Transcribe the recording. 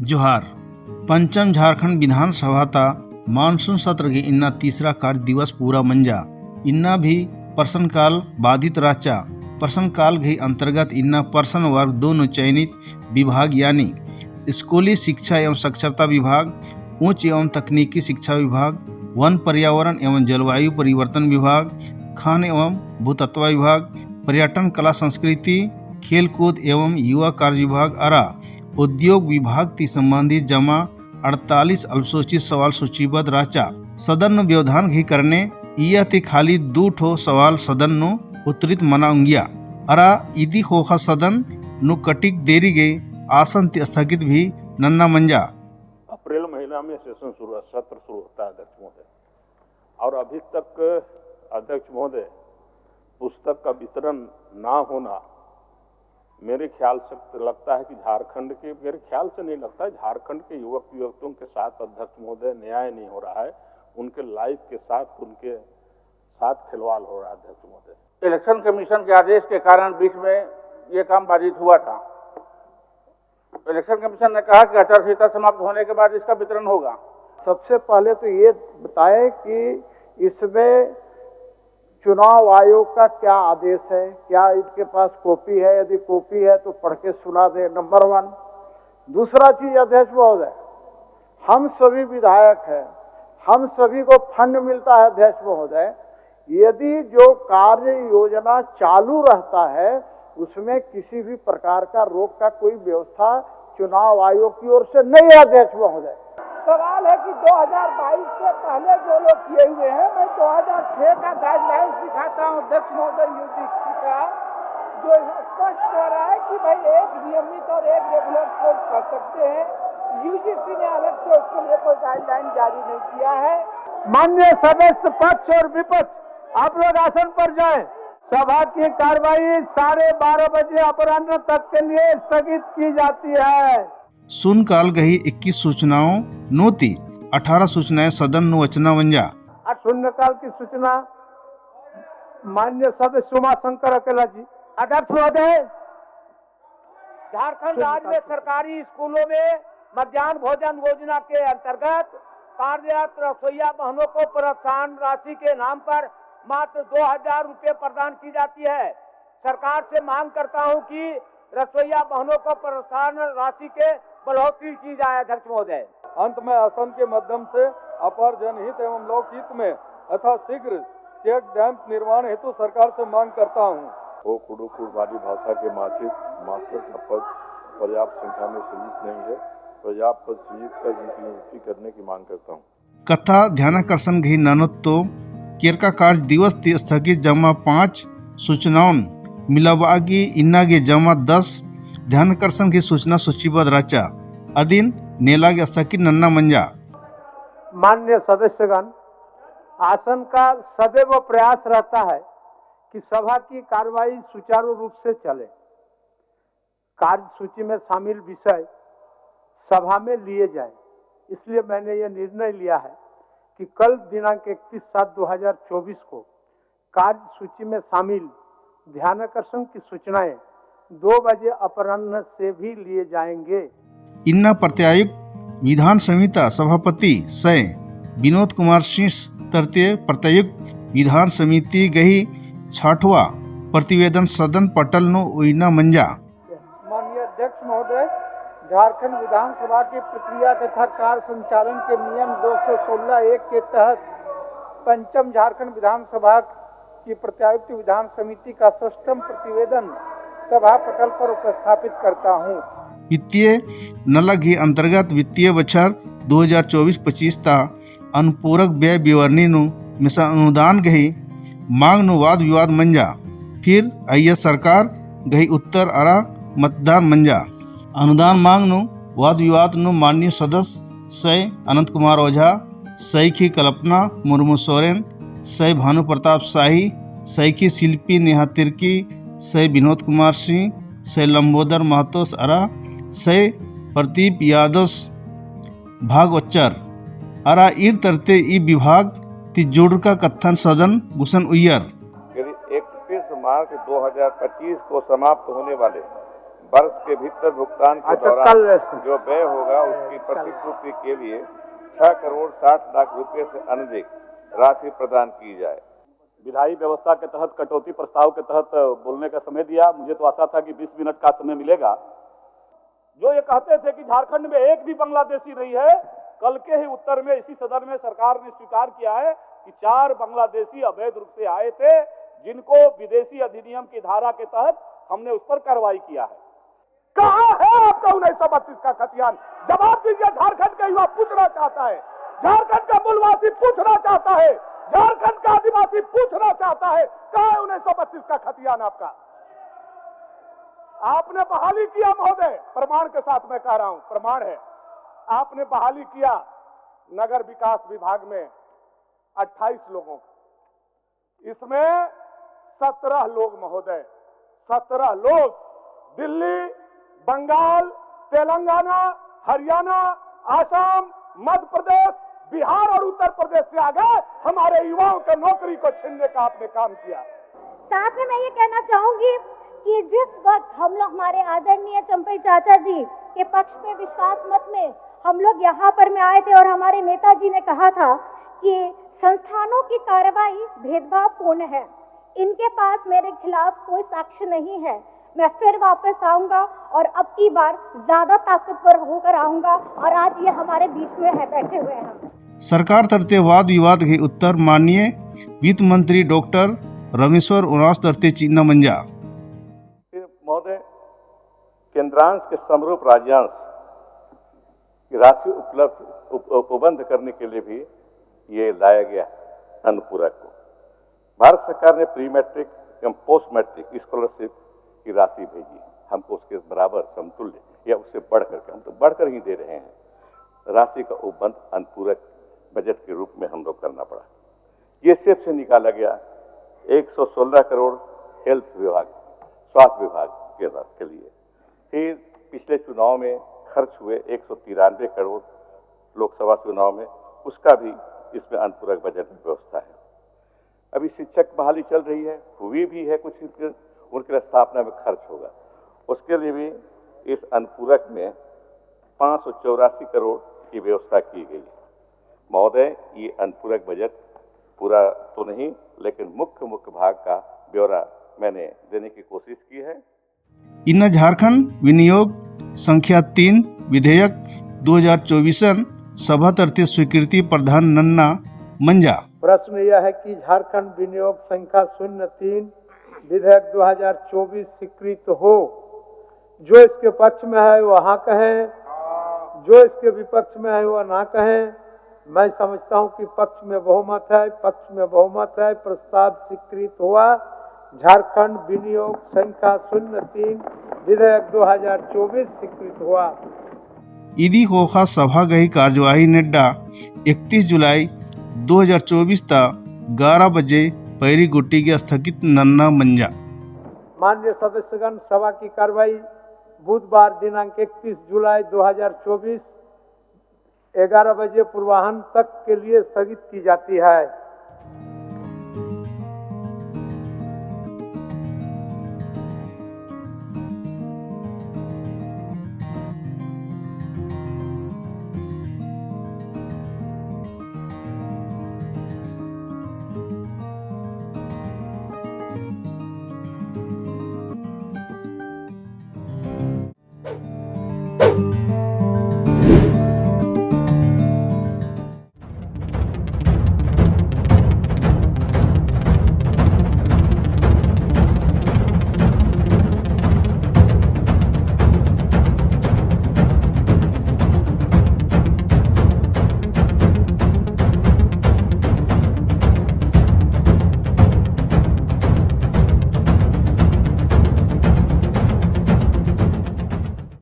जोहार। पंचम झारखंड विधानसभा ता मानसून सत्र के इन्ना तीसरा कार्य दिवस पूरा मंजा। इन्ना भी प्रश्नकाल बाधित राचा। प्रश्नकाल के अंतर्गत इन्ना प्रश्न वर्ग दोनों चयनित विभाग यानी स्कूली शिक्षा एवं साक्षरता विभाग, उच्च एवं तकनीकी शिक्षा विभाग, वन पर्यावरण एवं जलवायु परिवर्तन विभाग, खान एवं भूतत्व विभाग, पर्यटन कला संस्कृति, खेल कूद एवं युवा कार्य विभाग अरा उद्योग विभाग ती संबंधित जमा 48 अल्पसूचित सवाल सूचीबद्ध राचा। सदन नु व्यवधान घी करने इया ते खाली 2 ठो सवाल सदन नु उत्तरित मनाऊंगिया। अरा इदी होखा सदन नु कटिक देरी गई आसन ते स्थगित भी नन्ना मंजा। अप्रैल महीना में सत्र शुरू होता है अध्यक्ष महोदय, और अभी तक अध्यक्ष महोदय पुस्तक का वितरण ना होना मेरे ख्याल से लगता है कि झारखंड के, मेरे ख्याल से नहीं लगता है, झारखंड के युवक युवतियों के साथ अध्यक्ष महोदय न्याय नहीं हो रहा है। उनके लाइफ के साथ, उनके साथ खिलवाड़ हो रहा है अध्यक्ष महोदय। इलेक्शन कमीशन के आदेश के कारण बीच में ये काम बाधित हुआ था। इलेक्शन कमीशन ने कहा कि आचार संहिता समाप्त होने के बाद इसका वितरण होगा। सबसे पहले तो ये बताएं कि इसमें चुनाव आयोग का क्या आदेश है, क्या इनके पास कॉपी है, यदि कॉपी है तो पढ़ के सुना दे, नंबर 1। दूसरा चीज अध्यक्ष महोदय, हम सभी विधायक हैं, हम सभी को फंड मिलता है अध्यक्ष महोदय। यदि जो कार्य योजना चालू रहता है उसमें किसी भी प्रकार का रोक का कोई व्यवस्था चुनाव आयोग की ओर से नहीं है अध्यक्ष महोदय। सवाल है कि 2022 से पहले जो लोग किए हुए हैं, मैं 2006 का गाइडलाइन सिखाता हूँ अध्यक्ष महोदय यूजीसी का, जो स्पष्ट कह रहा है कि भाई एक नियमित और एक रेगुलर कोर्स कर सकते हैं। यूजीसी ने अलग से उसके लिए कोई गाइडलाइन जारी नहीं किया है। माननीय सदस्य पक्ष और विपक्ष, आप लोग आसन पर जाएं। सभा की कार्रवाई 12:30 बजे अपराह्न तक के लिए स्थगित की जाती है। सुन काल गही 21 सूचनाओं नोती 18 सूचनाएं सदन नु वचना वंजा। शून्यकाल की सूचना माननीय सदस्य उमा शंकर अकेला जी। अध्यक्ष महोदय, झारखंड राज्य में सरकारी स्कूलों में मध्याह्न भोजन योजना के अंतर्गत कार्यरत रसोईया बहनों को प्रोत्साहन राशि के नाम पर मात्र 2000 रुपये प्रदान की जाती है। सरकार से मांग करता हूं कि रसोईया बहनों को प्रोत्साहन राशि के बढ़ोतरी की जाए अध्यक्ष महोदय। अंत में असम के माध्यम से अपर जनहित एवं लोकहित में अथा शीघ्र चेक डैम निर्माण हेतु सरकार से मांग करता हूँ। वो कुड़ुकुड़वादी भाषा के मास्टर का पद पर्याप्त संख्या में सृजित नहीं है, पर्याप्त पद सृजित कर उनकी नियुक्ति करने की मांग करता हूँ। कथा ध्यानाकर्षण घी नानोत्तो केरका कार्य दिवस ती स्थगित जमा 5 सूचनाओं मिलावागी इन्नागे जमा 10 ध्यानाकर्षण की सूचना सूचीबद्ध राचा अधीन नेलागे स्थगित नन्ना मंजा। माननीय सदस्यगण, आसन का सदैव प्रयास रहता है कि सभा की कार्रवाई सुचारू रूप से चले। कार्य सूची में शामिल विषय सभा में लिए जाए, इसलिए मैंने ये निर्णय लिया है कि कल दिनांक 31/7/2024 को कार्य सूची में शामिल ध्यानाकर्षण की सूचनाएं 2 बजे अपराह्न से भी लिए जाएंगे। इन्ना प्रत्यायुक्त विधान समिति सभापति सय विनोद कुमार सिंह तृतीय प्रत्यायुक्त विधान समिति गही 6वां प्रतिवेदन सदन पटल नो उइना मंजा। माननीय अध्यक्ष महोदय, झारखंड विधानसभा की प्रक्रिया तथा कार्य संचालन के नियम 216(1) के तहत पंचम झारखंड विधानसभा की प्रत्यायुक्त विधान समिति का 6वां प्रतिवेदन सभा पटल पर उपस्थापित करता हूँ। वित्तीय नलग ही अंतर्गत वित्तीय बछर 2024-25 ता अनुपूरक व्यय विवरणी नु मिसा अनुदान गही मांग नु वाद विवाद मंजा। फिर आइए सरकार गही उत्तर अरा मतदान मंजा। अनुदान मांग नु वाद विवाद नु माननीय सदस्य सय अनंत कुमार ओझा, सय की कल्पना मुर्मू सोरेन, सय भानु प्रताप शाही, सय की शिल्पी नेहा तिर्की, सय विनोद कुमार सिंह, सय लंबोदर महतोस अरा, सय प्रदीप यादव भागवच्चर अरा ईर तरते ई विभाग ती जोड़ का कथन सदन गुसन उयर। 31 मार्च 2025 को समाप्त होने वाले वर्ष के भीतर भुगतान के अच्छा, दौरान कल जो व्यय होगा उसकी प्रतिपूर्ति के लिए 6 करोड़ 60 लाख रुपए से अधिक राशि प्रदान की जाए। विधायी व्यवस्था के तहत कटौती प्रस्ताव के तहत बोलने का समय दिया। मुझे तो आशा था कि 20 मिनट का समय मिलेगा। जो ये कहते थे कि झारखंड में एक भी बांग्लादेशी नहीं है, कल के ही उत्तर में इसी सदन में सरकार ने स्वीकार किया है कि 4 बांग्लादेशी अवैध रूप से आए थे, जिनको विदेशी अधिनियम की धारा के तहत हमने उस पर कार्रवाई किया है। कहाँ है आपका 1932 का खतियान? जवाब दीजिए। झारखंड का युवा पूछना चाहता है, झारखंड का मूलवासी पूछना चाहता है, झारखंड का आदिवासी पूछना चाहता है, कहाँ है 1932 का खतियान आपका? आपने बहाली किया महोदय, प्रमाण के साथ मैं कह रहा हूं, प्रमाण है। आपने बहाली किया नगर विकास विभाग में 28 लोगों को, इसमें 17 लोग महोदय, 17 लोग दिल्ली, बंगाल, तेलंगाना, हरियाणा, आसाम, मध्य प्रदेश, बिहार और उत्तर प्रदेश से आ गए। हमारे युवाओं के नौकरी को छीनने का आपने काम किया। साथ में मैं ये कहना चाहूंगी कि जिस वक्त हम लोग हमारे आदरणीय चंपई चाचा जी के पक्ष में विश्वास मत में हम लोग यहाँ पर में आए थे और हमारे नेताजी ने कहा था कि संस्थानों की कार्रवाई भेदभावपूर्ण है, इनके पास मेरे खिलाफ कोई साक्ष्य नहीं है, मैं फिर वापस आऊंगा और अब की बार ज्यादा ताकतवर होकर आऊंगा और आज ये हमारे बीच में है, बैठे हुए हैं। सरकार तरते वाद विवाद के उत्तर माननीय वित्त मंत्री डॉक्टर रमेश्वर उरांस तरते चिन्ह मंजा। महोदय, केंद्रांश के समरूप राज्यांश की राशि उपलब्ध करने के लिए भी ये लाया गया अनुपूरक को। भारत सरकार ने प्री मैट्रिक एवं पोस्ट मैट्रिक स्कॉलरशिप की राशि भेजी, हमको उसके बराबर समतुल्य या उससे बढ़ करके, हम तो बढ़कर ही दे रहे हैं, राशि का उपबंध अनुपूरक बजट के रूप में हम लोग करना पड़ा। ये सेब से निकाला गया 116 करोड़ हेल्थ विभाग, स्वास्थ्य विभाग के लिए। फिर पिछले चुनाव में खर्च हुए 193 करोड़ लोकसभा चुनाव में, उसका भी इसमें अनुपूरक बजट में व्यवस्था है। अभी शिक्षक बहाली चल रही है, हुई भी है, कुछ उनके स्थापना में खर्च होगा, उसके लिए भी इस अनुपूरक में 584 करोड़ की व्यवस्था की गई है। महोदय, ये अनुपूरक बजट पूरा तो नहीं, लेकिन मुख्य भाग का ब्यौरा मैंने देने की कोशिश की है। इन झारखंड विनियोग संख्या 3 विधेयक 2024 सभा तरते स्वीकृति प्रधान नन्ना मंजा। प्रश्न यह है कि झारखंड विनियोग संख्या 03 विधेयक 2024 स्वीकृत हो। जो इसके पक्ष में है वो हाँ कहें, जो इसके विपक्ष में है वो ना कहें। मैं समझता हूँ कि पक्ष में बहुमत है, पक्ष में बहुमत है, प्रस्ताव स्वीकृत हुआ। झारखंड विनियोग संख्या 03 विधेयक 2024 स्वीकृत हुआ। ईदी खोखा सभा गई कार्यवाही नेड्डा 31 जुलाई 2024 तक 11 बजे पैरी गुट्टी के स्थगित नन्ना मंजा। माननीय सदस्यगण, सभा की कार्रवाई बुधवार दिनांक 31 जुलाई 2024 11 बजे पूर्वाह्न तक के लिए स्थगित की जाती है।